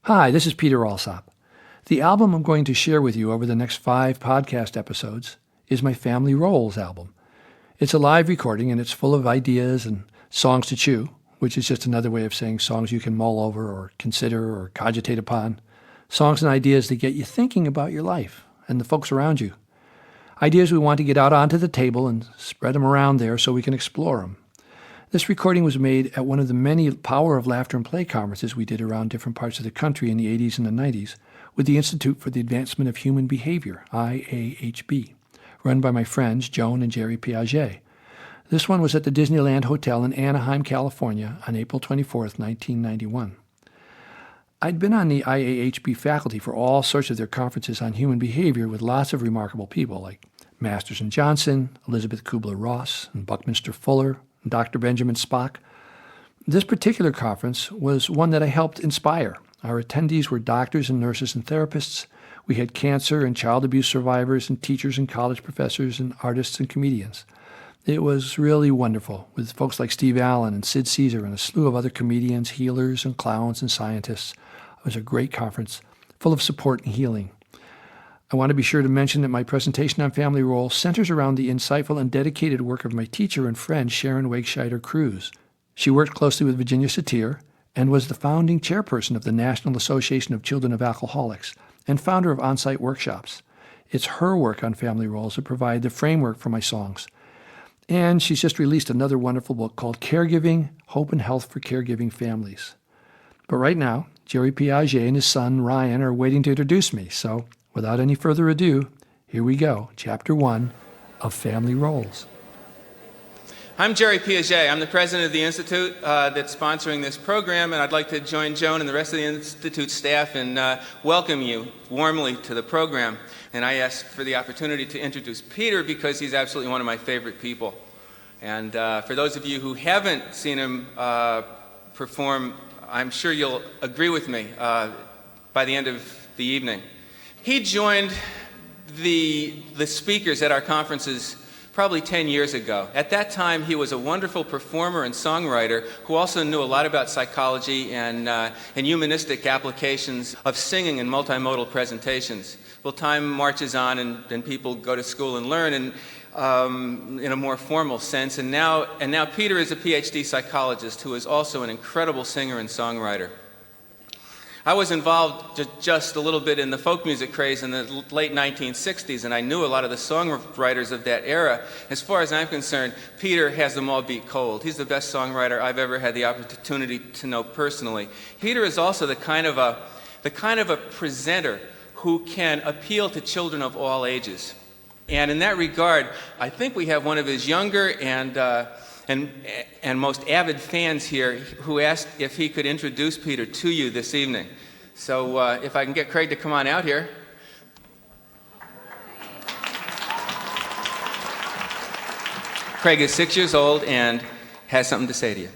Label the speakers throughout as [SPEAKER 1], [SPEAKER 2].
[SPEAKER 1] Hi, this is Peter Alsop. The album I'm going to share with you over the next 5 podcast episodes is my Family Roles album. It's a live recording and it's full of ideas and songs to chew, which is just another way of saying songs you can mull over or consider or cogitate upon. Songs and ideas that get you thinking about your life and the folks around you. Ideas we want to get out onto the table and spread them around there so we can explore them. This recording was made at one of the many Power of Laughter and Play conferences we did around different parts of the country in the 80s and the 90s with the Institute for the Advancement of Human Behavior, IAHB, run by my friends Joan and Jerry Piaget. This one was at the Disneyland Hotel in Anaheim, California on April 24th, 1991. I'd been on the IAHB faculty for all sorts of their conferences on human behavior with lots of remarkable people like Masters and Johnson, Elizabeth Kubler-Ross, and Buckminster Fuller, and Dr. Benjamin Spock. This particular conference was one that I helped inspire. Our attendees were doctors and nurses and therapists. We had cancer and child abuse survivors and teachers and college professors and artists and comedians. It was really wonderful with folks like Steve Allen and Sid Caesar and a slew of other comedians, healers, and clowns and scientists. It was a great conference, full of support and healing. I want to be sure to mention that my presentation on family role centers around the insightful and dedicated work of my teacher and friend, Sharon Wakescheider Cruz. She worked closely with Virginia Satir and was the founding chairperson of the National Association of Children of Alcoholics and founder of On-Site Workshops. It's her work on family roles that provide the framework for my songs. And she's just released another wonderful book called Caregiving, Hope and Health for Caregiving Families. But right now, Jerry Piaget and his son, Ryan, are waiting to introduce me. So without any further ado, here we go, Chapter 1 of Family Roles.
[SPEAKER 2] I'm Jerry Piaget. I'm the president of the Institute that's sponsoring this program, and I'd like to join Joan and the rest of the Institute staff and welcome you warmly to the program. And I asked for the opportunity to introduce Peter because he's absolutely one of my favorite people. And for those of you who haven't seen him perform, I'm sure you'll agree with me by the end of the evening. He joined the speakers at our conferences probably 10 years ago. At that time, he was a wonderful performer and songwriter who also knew a lot about psychology and humanistic applications of singing and multimodal presentations. Well, time marches on and people go to school and learn in a more formal sense. And now Peter is a PhD psychologist who is also an incredible singer and songwriter. I was involved just a little bit in the folk music craze in the late 1960s, and I knew a lot of the songwriters of that era. As far as I'm concerned, Peter has them all beat cold. He's the best songwriter I've ever had the opportunity to know personally. Peter is also the kind of a presenter who can appeal to children of all ages. And in that regard, I think we have one of his younger and most avid fans here who asked if he could introduce Peter to you this evening. So if I can get Craig to come on out here. Craig is 6 years old and has something to say to you.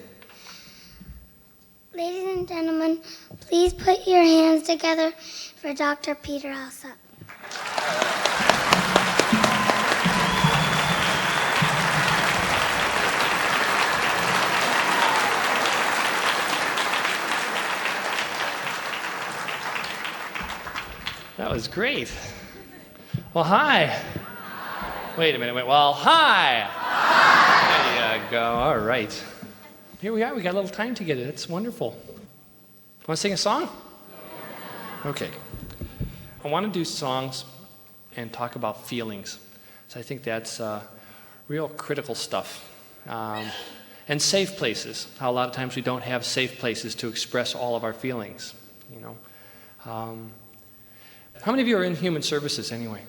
[SPEAKER 3] Ladies and gentlemen, please put your hands together for Dr. Peter Alsop.
[SPEAKER 4] That was great. Well, hi. Wait a minute. Well, hi. There you go. All right. Here we are. We got a little time together. That's wonderful. Want to sing a song? Okay. I want to do songs and talk about feelings. So I think that's real critical stuff. And safe places. How a lot of times we don't have safe places to express all of our feelings. You know. How many of you are in human services anyway?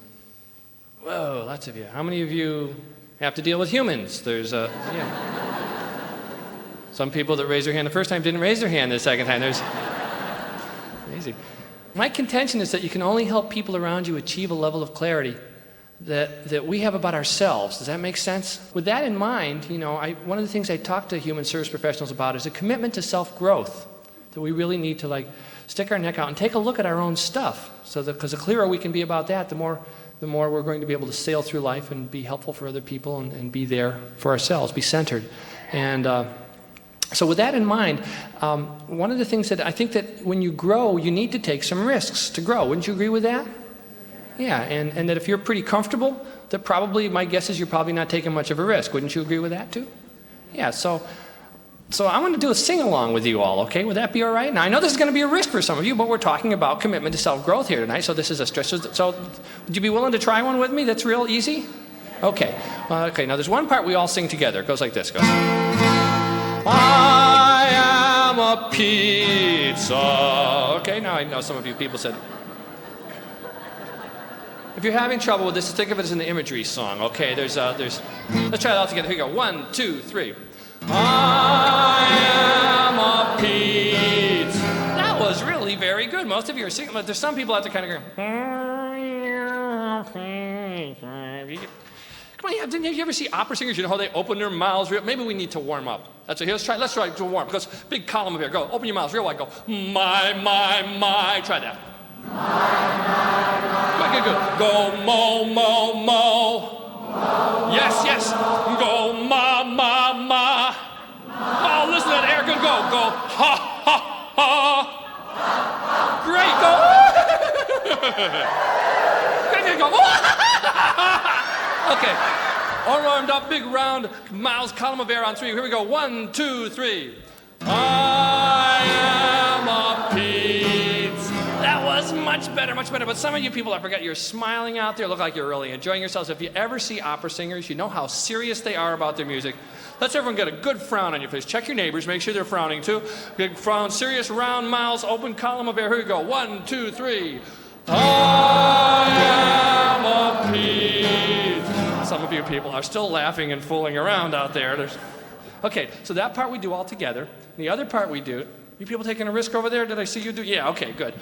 [SPEAKER 4] Whoa, lots of you. How many of you have to deal with humans? There's some people that raised their hand the first time didn't raise their hand the second time. There's amazing. My contention is that you can only help people around you achieve a level of clarity that we have about ourselves. Does that make sense? With that in mind, one of the things I talk to human service professionals about is a commitment to self-growth, that we really need to stick our neck out and take a look at our own stuff. Because the clearer we can be about that, the more we're going to be able to sail through life and be helpful for other people and be there for ourselves, be centered. And So with that in mind, one of the things that I think that when you grow, you need to take some risks to grow. Wouldn't you agree with that? Yeah, and that if you're pretty comfortable, that probably, my guess is you're probably not taking much of a risk. Wouldn't you agree with that too? Yeah, so I want to do a sing-along with you all, okay? Would that be all right? Now, I know this is going to be a risk for some of you, but we're talking about commitment to self-growth here tonight, so this is a stretch. So would you be willing to try one with me that's real easy? Okay. Okay, now there's one part we all sing together. It goes like this. It goes, I am a pizza. Okay, now I know some of you people said, if you're having trouble with this, think of it as an imagery song. Okay, let's try it all together. Here we go. 1, 2, 3. I am a pizza. That was really very good. Most of you are singing, but there's some people out there kind of going, come on, didn't you ever see opera singers? You know how they open their mouths real? Maybe we need to warm up. That's it. Let's try to warm. Because big column up here. Go, open your mouths real wide. Go, my. Try that. My. Good. Go, mo. Yes. Go, ma. Oh, listen to that air. Good. Go, ha. Great. Go. Good. Go. Okay. All warmed up, big round mouths, column of air on 3. Here we go. 1, 2, 3. I am a pizza. That was much better. But some of you people, I forget, you're smiling out there, look like you're really enjoying yourselves. If you ever see opera singers, you know how serious they are about their music. Let's everyone get a good frown on your face. Check your neighbors, make sure they're frowning too. Big frown, serious, round mouths, open column of air. Here we go. 1, 2, 3. I am a pizza. Some of you people are still laughing and fooling around out there. Okay, so that part we do all together. The other part we do, you people taking a risk over there? Did I see you do? Yeah, okay, good.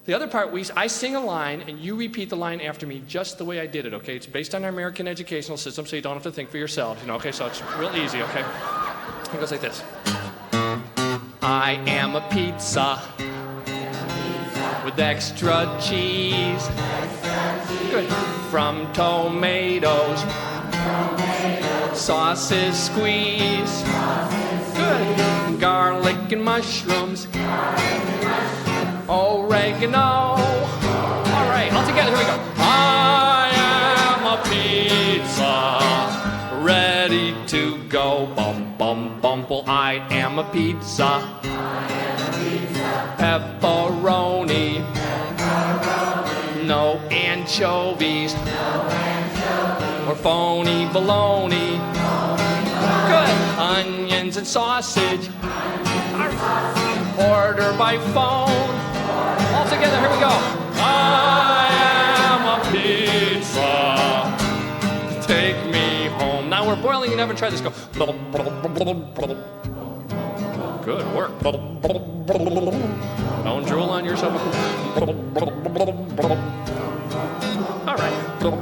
[SPEAKER 4] The other part, I sing a line and you repeat the line after me just the way I did it, okay? It's based on our American educational system, so you don't have to think for yourselves, okay? So it's real easy, okay? It goes like this. I am a pizza with extra cheese. Good. From tomatoes. Sauces squeeze. Good. Garlic and mushrooms. Oregano. All right, all together, here we go. I am a pizza, ready to go. Bum, bum, bumble. I am a pizza. Pepperoni. No anchovies. Or phony bologna. Good. Onions and sausage. Order by phone. All together, here we go. I am a pizza. Take me home. Now we're boiling in oven. Try this. Go. Good work. Don't drool on yourself. All right. Good.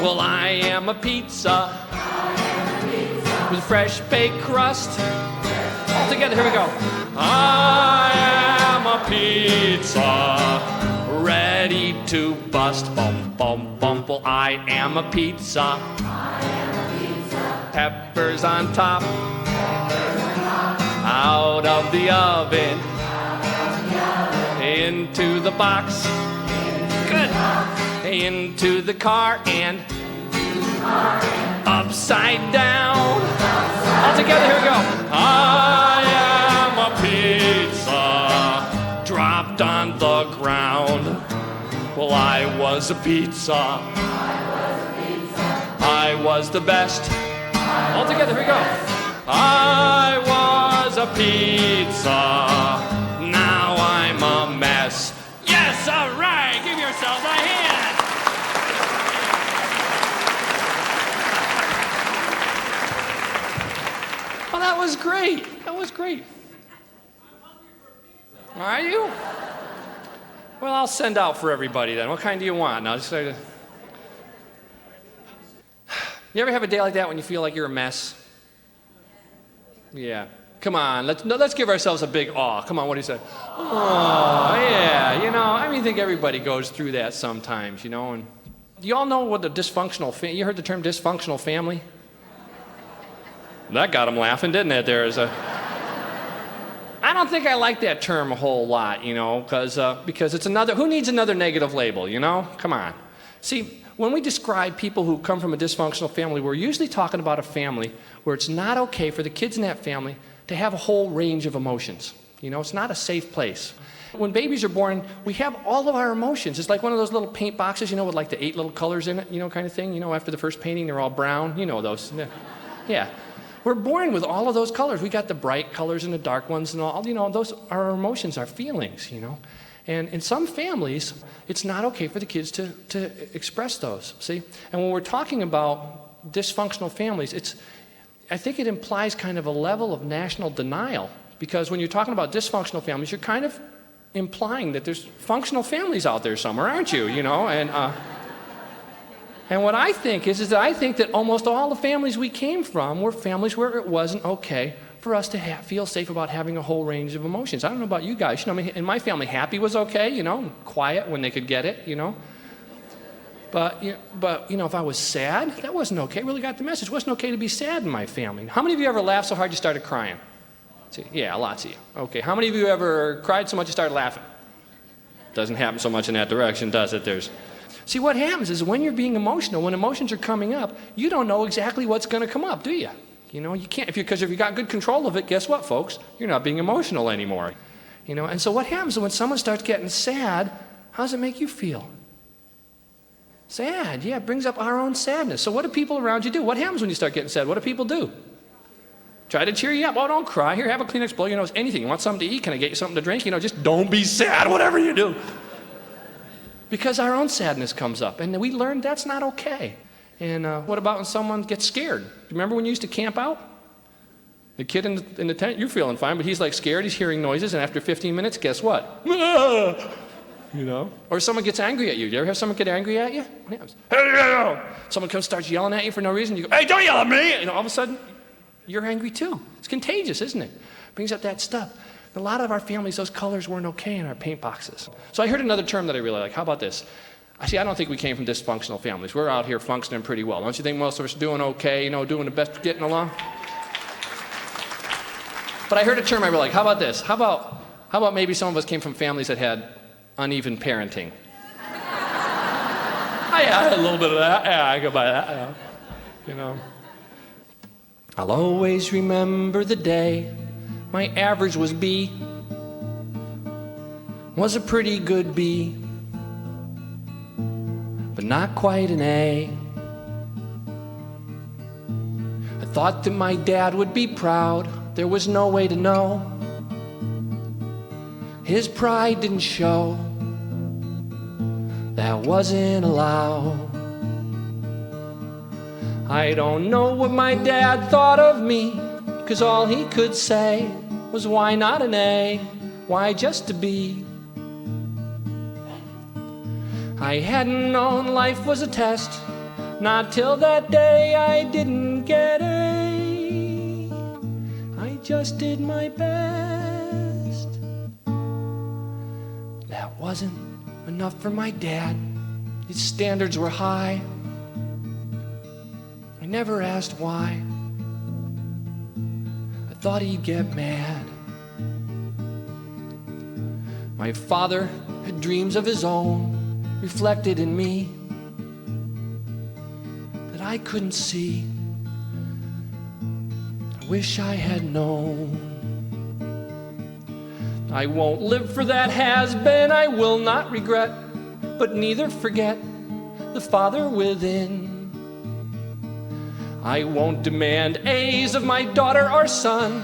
[SPEAKER 4] Well, I am a pizza with fresh baked crust. All together, here we go. I am a pizza, ready to bust. Bum, bum, bumble. I am a pizza. Peppers on top. Out of the oven. Into the box. Good. Into the car and upside down. All together, here we go. I am a pizza, dropped on the ground. Well, I was a pizza. I was the best. All together, here we go. I was a pizza. Now I'm a mess. Yes, all right. Give yourselves a hand. Oh, that was great. That was great. Are you? Well, I'll send out for everybody then. What kind do you want? Now, just you ever have a day like that when you feel like you're a mess? Yeah. Come on, let's give ourselves a big awe. Come on, what do you say? Oh, yeah, I think everybody goes through that sometimes, and you all know what the dysfunctional you heard the term dysfunctional family? That got them laughing, didn't it? I don't think I like that term a whole lot, because it's another, who needs another negative label, Come on. See, when we describe people who come from a dysfunctional family, we're usually talking about a family where it's not okay for the kids in that family to have a whole range of emotions. It's not a safe place. When babies are born, we have all of our emotions. It's like one of those little paint boxes, with like the 8 little colors in it, kind of thing. After the first painting, they're all brown. Those. Yeah. We're born with all of those colors. We got the bright colors and the dark ones and all. Those are our emotions, our feelings, And in some families, it's not okay for the kids to express those, see? And when we're talking about dysfunctional families, I think it implies kind of a level of national denial, because when you're talking about dysfunctional families, you're kind of implying that there's functional families out there somewhere, aren't you? And what I think is that I think that almost all the families we came from were families where it wasn't okay for us to feel safe about having a whole range of emotions. I don't know about you guys. In my family, happy was okay, quiet when they could get it, But if I was sad, that wasn't okay. Really got the message. It wasn't okay to be sad in my family. How many of you ever laughed so hard you started crying? Yeah, lots of you. Okay, how many of you ever cried so much you started laughing? Doesn't happen so much in that direction, does it? See, what happens is when you're being emotional, when emotions are coming up, you don't know exactly what's going to come up, do you? You can't, because if you got good control of it, guess what, folks? You're not being emotional anymore. And so what happens when someone starts getting sad, how does it make you feel? Sad, yeah, it brings up our own sadness. So what do people around you do? What happens when you start getting sad? What do people do? Try to cheer you up. Oh, don't cry. Here, have a Kleenex, blow your nose, anything. You want something to eat? Can I get you something to drink? Just don't be sad, whatever you do. Because our own sadness comes up, and we learn that's not okay. And what about when someone gets scared? Remember when you used to camp out? The kid in the tent, you're feeling fine, but he's like scared, he's hearing noises, and after 15 minutes, guess what? Or someone gets angry at you. Do you ever have someone get angry at you? What happens? Hey, someone comes, starts yelling at you for no reason. You go, hey, don't yell at me! All of a sudden, you're angry too. It's contagious, isn't it? Brings up that stuff. A lot of our families, those colors weren't okay in our paint boxes. So I heard another term that I really like. How about this? I don't think we came from dysfunctional families. We're out here functioning pretty well. Don't you think most of us are doing okay, doing the best, getting along? But I heard a term I really like. How about this? How about maybe some of us came from families that had uneven parenting? I had a little bit of that. Yeah, I go by that. I'll always remember the day my average was B. Was a pretty good B, but not quite an A. I thought that my dad would be proud. There was no way to know. His pride didn't show. That wasn't allowed. I don't know what my dad thought of me, 'cause all he could say was, why not an A? Why just a B? I hadn't known life was a test, not till that day I didn't get A. I just did my best. That wasn't enough for my dad. His standards were high. I never asked why. I thought he'd get mad. My father had dreams of his own, reflected in me, that I couldn't see. I wish I had known. I won't live for that has-been. I will not regret, but neither forget the father within. I won't demand A's of my daughter or son.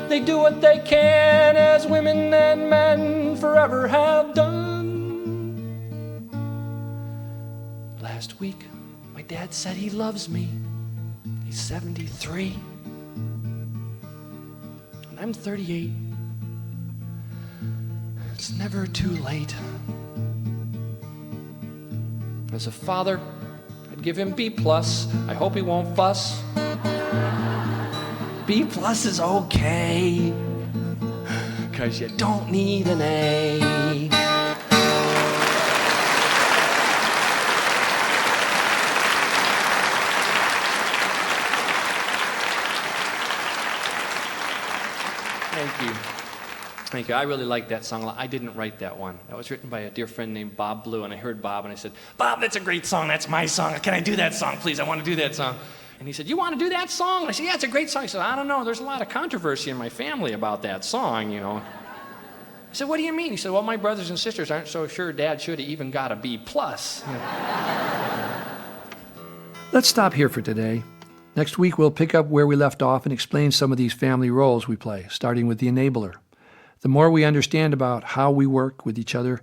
[SPEAKER 4] They do what they can, as women and men forever have done. Last week, my dad said he loves me. He's 73. And I'm 38. It's never too late. As a father, I'd give him B+. I hope he won't fuss. B+ is okay, 'cause you don't need an A. Thank you. I really like that song a lot. I didn't write that one. That was written by a dear friend named Bob Blue, and I heard Bob, and I said, Bob, that's a great song. That's my song. Can I do that song, please? I want to do that song. And he said, you want to do that song? And I said, yeah, it's a great song. He said, I don't know. There's a lot of controversy in my family about that song, I said, what do you mean? He said, well, my brothers and sisters aren't so sure Dad should have even got a B+.
[SPEAKER 1] Let's stop here for today. Next week, we'll pick up where we left off and explain some of these family roles we play, starting with the enabler. The more we understand about how we work with each other,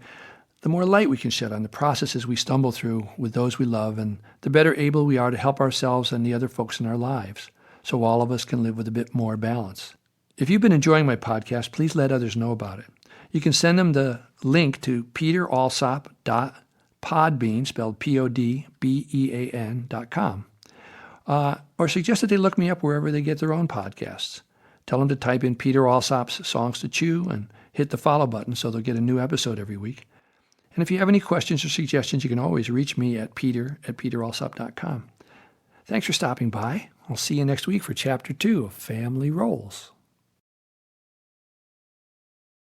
[SPEAKER 1] the more light we can shed on the processes we stumble through with those we love, and the better able we are to help ourselves and the other folks in our lives, so all of us can live with a bit more balance. If you've been enjoying my podcast, please let others know about it. You can send them the link to peteralsop.podbean, spelled PODBEAN.com, or suggest that they look me up wherever they get their own podcasts. Tell them to type in Peter Alsop's Songs to Chew and hit the follow button so they'll get a new episode every week. And if you have any questions or suggestions, you can always reach me at peter@peteralsop.com. Thanks for stopping by. I'll see you next week for Chapter 2 of Family Roles.